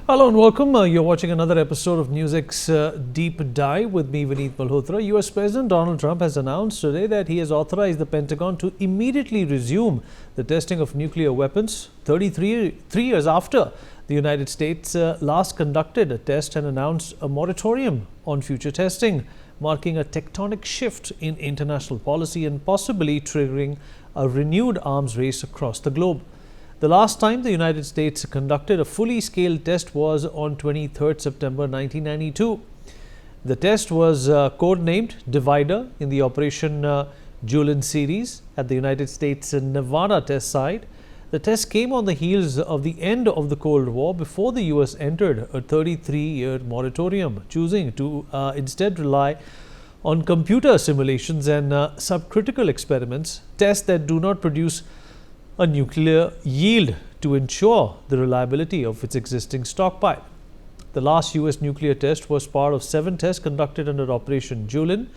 Hello and welcome. You're watching another episode of NewsX Deep Dive with me, Vineet Malhotra. U.S. President Donald Trump has announced today that he has authorized the Pentagon to immediately resume the testing of nuclear weapons 3 years after the United States last conducted a test and announced a moratorium on future testing, marking a tectonic shift in international policy and possibly triggering a renewed arms race across the globe. The last time the United States conducted a fully scaled test was on 23rd September 1992. The test was codenamed Divider in the Operation Julin series at the United States Nevada test site. The test came on the heels of the end of the Cold War before the U.S. entered a 33-year moratorium, choosing to instead rely on computer simulations and subcritical experiments, tests that do not produce a nuclear yield to ensure the reliability of its existing stockpile. The last U.S. nuclear test was part of 7 tests conducted under Operation Julin.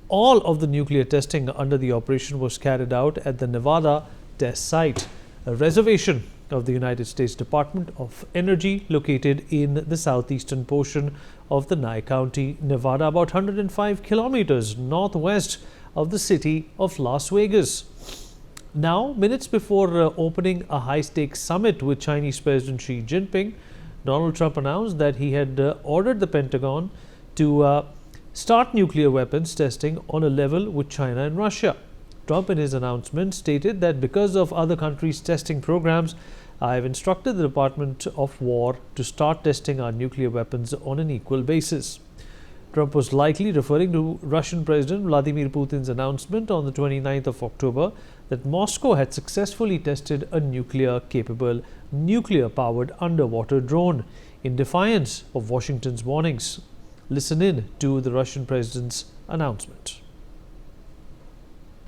All of the nuclear testing under the operation was carried out at the Nevada test site, a reservation of the United States Department of Energy located in the southeastern portion of the Nye County, Nevada, about 105 kilometers northwest of the city of Las Vegas. Now, minutes before opening a high-stakes summit with Chinese President Xi Jinping, Donald Trump announced that he had ordered the Pentagon to start nuclear weapons testing on a level with China and Russia. Trump, in his announcement, stated that because of other countries' testing programs, I have instructed the Department of War to start testing our nuclear weapons on an equal basis. Trump was likely referring to Russian President Vladimir Putin's announcement on the 29th of October that Moscow had successfully tested a nuclear-capable, nuclear-powered underwater drone in defiance of Washington's warnings. Listen in to the Russian president's announcement.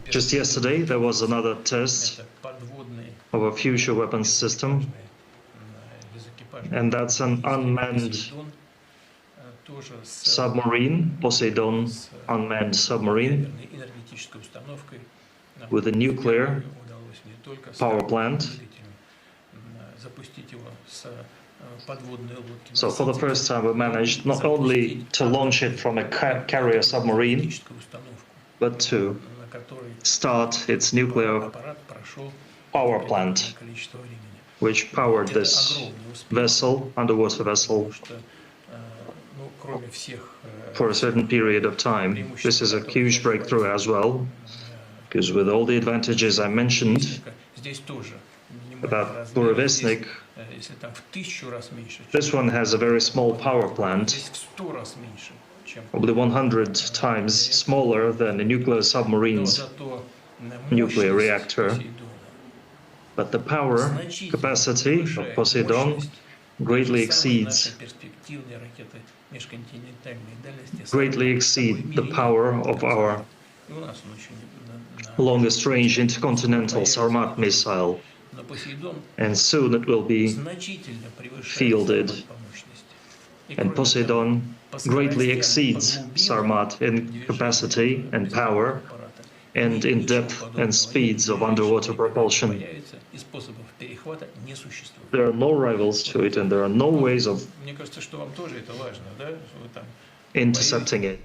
Just yesterday, there was another test of a future weapons system, and that's an unmanned submarine, Poseidon unmanned submarine, with a nuclear power plant. So for the first time we managed not only to launch it from a carrier submarine, but to start its nuclear power plant, which powered this vessel, underwater vessel, for a certain period of time. This is a huge breakthrough as well, because with all the advantages I mentioned about Burevestnik, this one has a very small power plant, probably 100 times smaller than a nuclear submarine's nuclear reactor. But the power capacity of Poseidon greatly exceeds the power of our longest range intercontinental Sarmat missile, and soon it will be fielded. And Poseidon greatly exceeds Sarmat in capacity and power and in depth and speeds of underwater propulsion. There are no rivals to it, and there are no ways of intercepting it.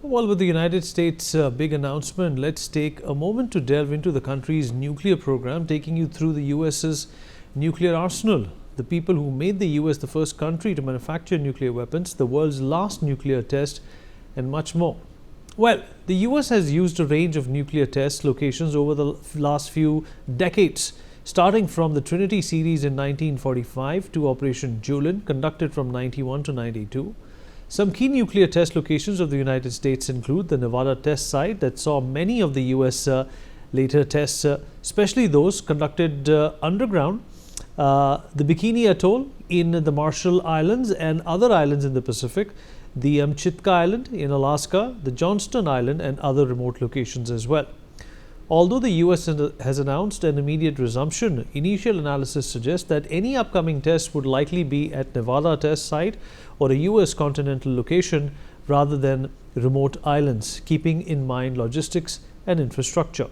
Well, with the United States' big announcement, let's take a moment to delve into the country's nuclear program, taking you through the U.S.'s nuclear arsenal, the people who made the U.S. the first country to manufacture nuclear weapons, the world's last nuclear test, and much more. Well, the U.S. has used a range of nuclear test locations over the last few decades, starting from the Trinity series in 1945 to Operation Julin, conducted from 91 to 92. Some key nuclear test locations of the United States include the Nevada test site that saw many of the U.S. Later tests, especially those conducted underground, the Bikini Atoll in the Marshall Islands and other islands in the Pacific, the Amchitka Island in Alaska, the Johnston Island, and other remote locations as well. Although the U.S. has announced an immediate resumption, initial analysis suggests that any upcoming tests would likely be at Nevada test site or a U.S. continental location rather than remote islands, keeping in mind logistics and infrastructure.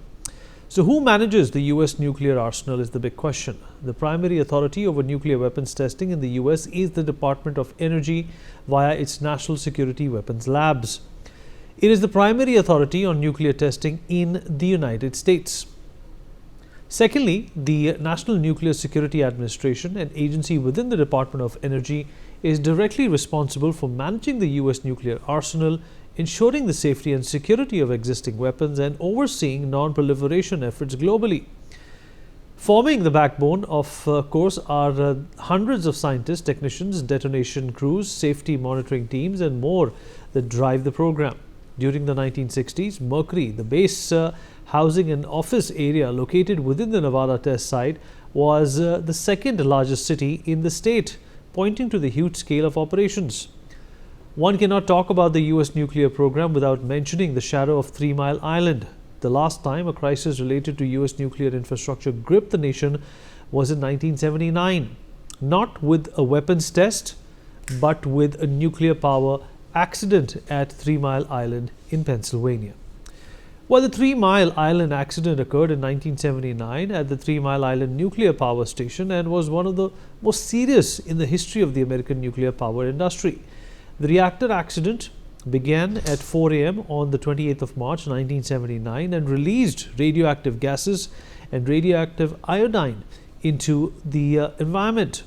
So who manages the U.S. nuclear arsenal is the big question. The primary authority over nuclear weapons testing in the U.S. is the Department of Energy via its National Security Weapons Labs. It is the primary authority on nuclear testing in the United States. Secondly, the National Nuclear Security Administration, an agency within the Department of Energy, is directly responsible for managing the U.S. nuclear arsenal, ensuring the safety and security of existing weapons, and overseeing non-proliferation efforts globally. Forming the backbone, of course, are hundreds of scientists, technicians, detonation crews, safety monitoring teams, and more that drive the program. During the 1960s, Mercury, the base housing and office area located within the Nevada test site, was the second largest city in the state, pointing to the huge scale of operations. One cannot talk about the U.S. nuclear program without mentioning the shadow of 3 Mile Island. The last time a crisis related to U.S. nuclear infrastructure gripped the nation was in 1979, not with a weapons test, but with a nuclear power accident at 3 Mile Island in Pennsylvania. Well, the 3 Mile Island accident occurred in 1979 at the 3 Mile Island nuclear power station and was one of the most serious in the history of the American nuclear power industry. The reactor accident began at 4 a.m. on the 28th of March 1979 and released radioactive gases and radioactive iodine into the environment.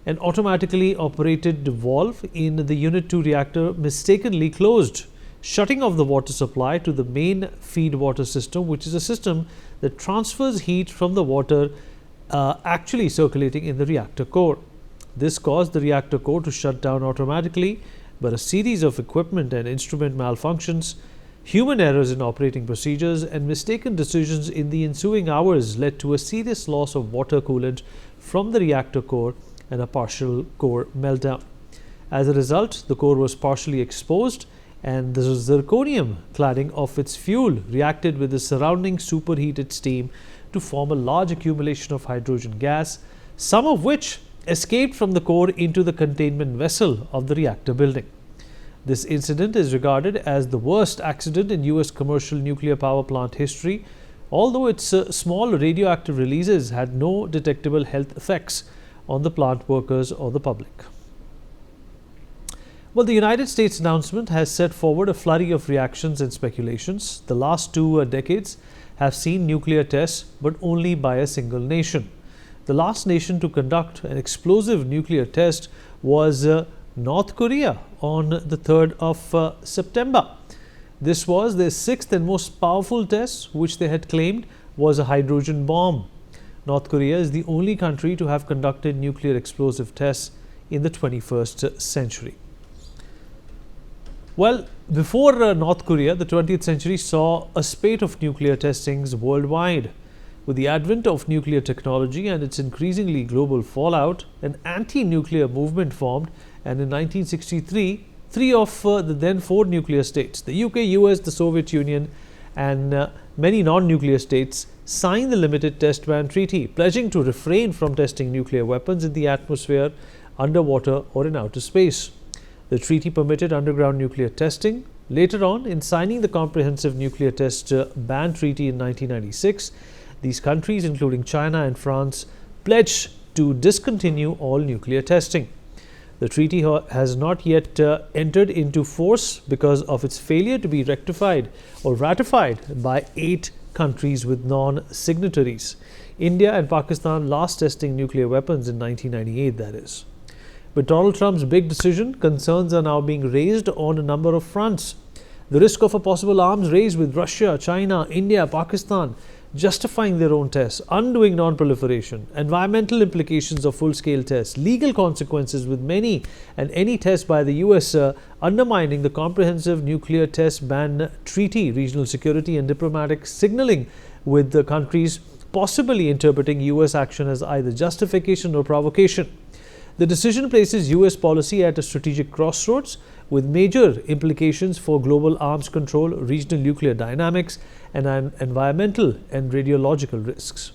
An automatically operated valve in the Unit 2 reactor mistakenly closed, shutting off the water supply to the main feed water system, which is a system that transfers heat from the water actually circulating in the reactor core. This caused the reactor core to shut down automatically, but a series of equipment and instrument malfunctions, human errors in operating procedures, and mistaken decisions in the ensuing hours led to a serious loss of water coolant from the reactor core and a partial core meltdown. As a result, the core was partially exposed, and the zirconium cladding of its fuel reacted with the surrounding superheated steam to form a large accumulation of hydrogen gas, some of which escaped from the core into the containment vessel of the reactor building. This incident is regarded as the worst accident in U.S. commercial nuclear power plant history, although its small radioactive releases had no detectable health effects on the plant workers or the public. Well, the United States announcement has set forward a flurry of reactions and speculations. The last 2 decades have seen nuclear tests, but only by a single nation. The last nation to conduct an explosive nuclear test was North Korea on the 3rd of September. This was their 6th and most powerful test, which they had claimed was a hydrogen bomb. North Korea is the only country to have conducted nuclear explosive tests in the 21st century. Well, before North Korea, the 20th century saw a spate of nuclear testings worldwide. With the advent of nuclear technology and its increasingly global fallout, an anti-nuclear movement formed, and in 1963, 3 of the then 4 nuclear states, the UK, US, the Soviet Union, and many non-nuclear states, signed the Limited Test Ban Treaty, pledging to refrain from testing nuclear weapons in the atmosphere, underwater, or in outer space. The treaty permitted underground nuclear testing. Later on, in signing the Comprehensive Nuclear Test Ban Treaty in 1996, these countries, including China and France, pledged to discontinue all nuclear testing. The treaty has not yet entered into force because of its failure to be rectified or ratified by 8 countries with non-signatories. India and Pakistan last testing nuclear weapons in 1998, that is. With Donald Trump's big decision, concerns are now being raised on a number of fronts. The risk of a possible arms race with Russia, China, India, Pakistan, justifying their own tests, undoing non-proliferation, environmental implications of full-scale tests, legal consequences with many and any test by the US undermining the Comprehensive Nuclear Test Ban Treaty, regional security and diplomatic signaling, with the countries possibly interpreting US action as either justification or provocation. The decision places US policy at a strategic crossroads with major implications for global arms control, regional nuclear dynamics, and environmental and radiological risks.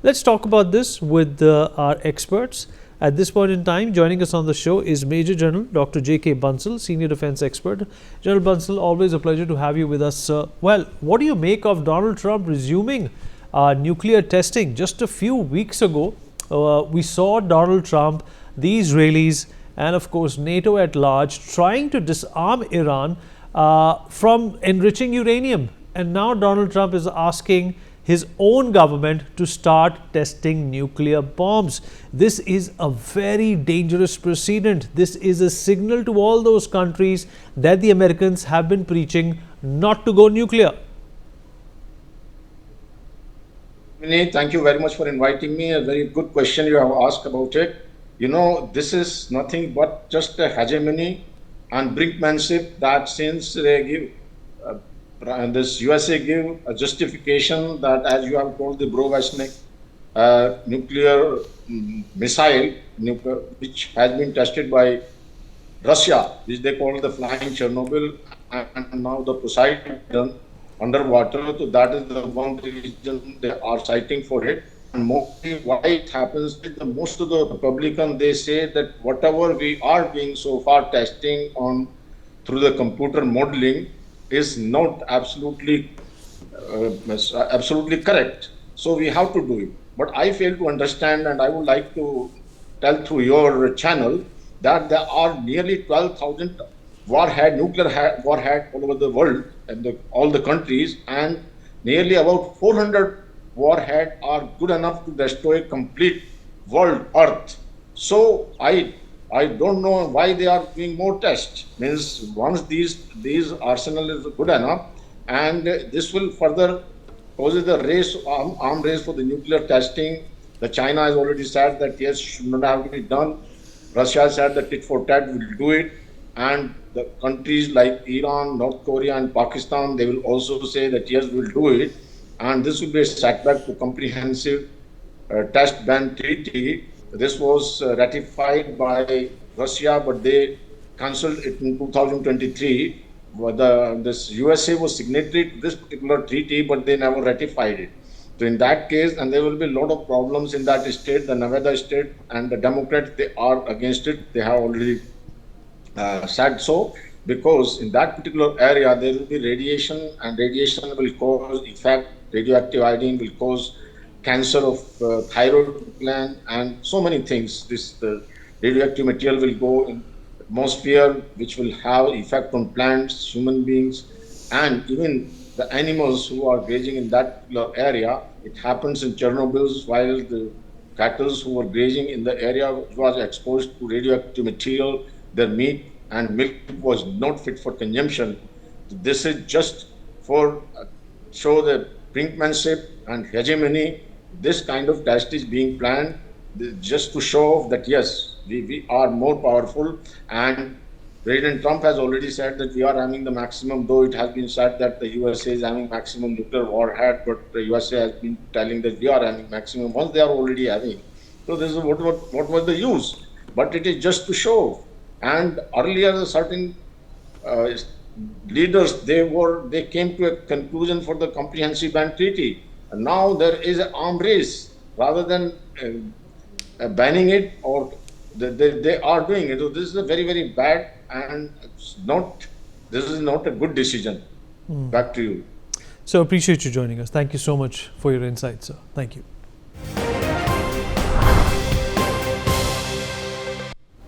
Let's talk about this with our experts. At this point in time, joining us on the show is Major General Dr. J.K. Bansal, Senior Defense Expert. General Bansal, always a pleasure to have you with us. Well, what do you make of Donald Trump resuming nuclear testing? Just a few weeks ago, we saw Donald Trump, the Israelis, and of course NATO at large trying to disarm Iran from enriching uranium. And now Donald Trump is asking his own government to start testing nuclear bombs. This is a very dangerous precedent. This is a signal to all those countries that the Americans have been preaching not to go nuclear. Vinay, thank you very much for inviting me. A very good question you have asked about it. You know, this is nothing but just a hegemony and brinkmanship that since they give this USA give a justification that, as you have told, the Brovashnik nuclear missile, which has been tested by Russia, which they call the flying Chernobyl, and now the Poseidon underwater. So that is the one reason they are citing for it. And mostly why it happens is that most of the Republicans, they say that whatever we are being so far testing on through the computer modeling is not absolutely correct. So we have to do it. But I fail to understand, and I would like to tell through your channel that there are nearly 12,000 nuclear warhead all over the world and all the countries, and nearly about 400 warhead are good enough to destroy complete world Earth. So I don't know why they are doing more tests. Means once these arsenal is good enough, and this will further causes the arm race for the nuclear testing. The China has already said that yes, should not have to be done. Russia said that tit for tat will do it, and the countries like Iran, North Korea, and Pakistan, they will also say that yes, we'll do it, and this will be a setback to comprehensive test ban treaty. This was ratified by Russia, but they cancelled it in 2023. This USA was signatory to this particular treaty, but they never ratified it. So in that case, and there will be a lot of problems in that state, the Nevada state, and the Democrats, they are against it. They have already said so, because in that particular area, there will be radiation, and radiation will cause effect, radioactive iodine will cause cancer of thyroid gland and so many things. The radioactive material will go in atmosphere, which will have effect on plants, human beings, and even the animals who are grazing in that particular area. It happens in Chernobyl, while the cattle who were grazing in the area was exposed to radioactive material, their meat and milk was not fit for consumption. This is just for show the brinkmanship and hegemony. This kind of test is being planned just to show off that yes, we are more powerful, and President Trump has already said that we are having the maximum, though it has been said that the USA is having maximum nuclear warhead, but the USA has been telling that we are having maximum once they are already having. So this is what was the use? But it is just to show. And earlier certain leaders, they came to a conclusion for the comprehensive ban treaty. And now there is an arm race. Rather than banning it, or they are doing it. So this is a very, very bad, and this is not a good decision. Back to you. So appreciate you joining us. Thank you so much for your insights, sir. Thank you.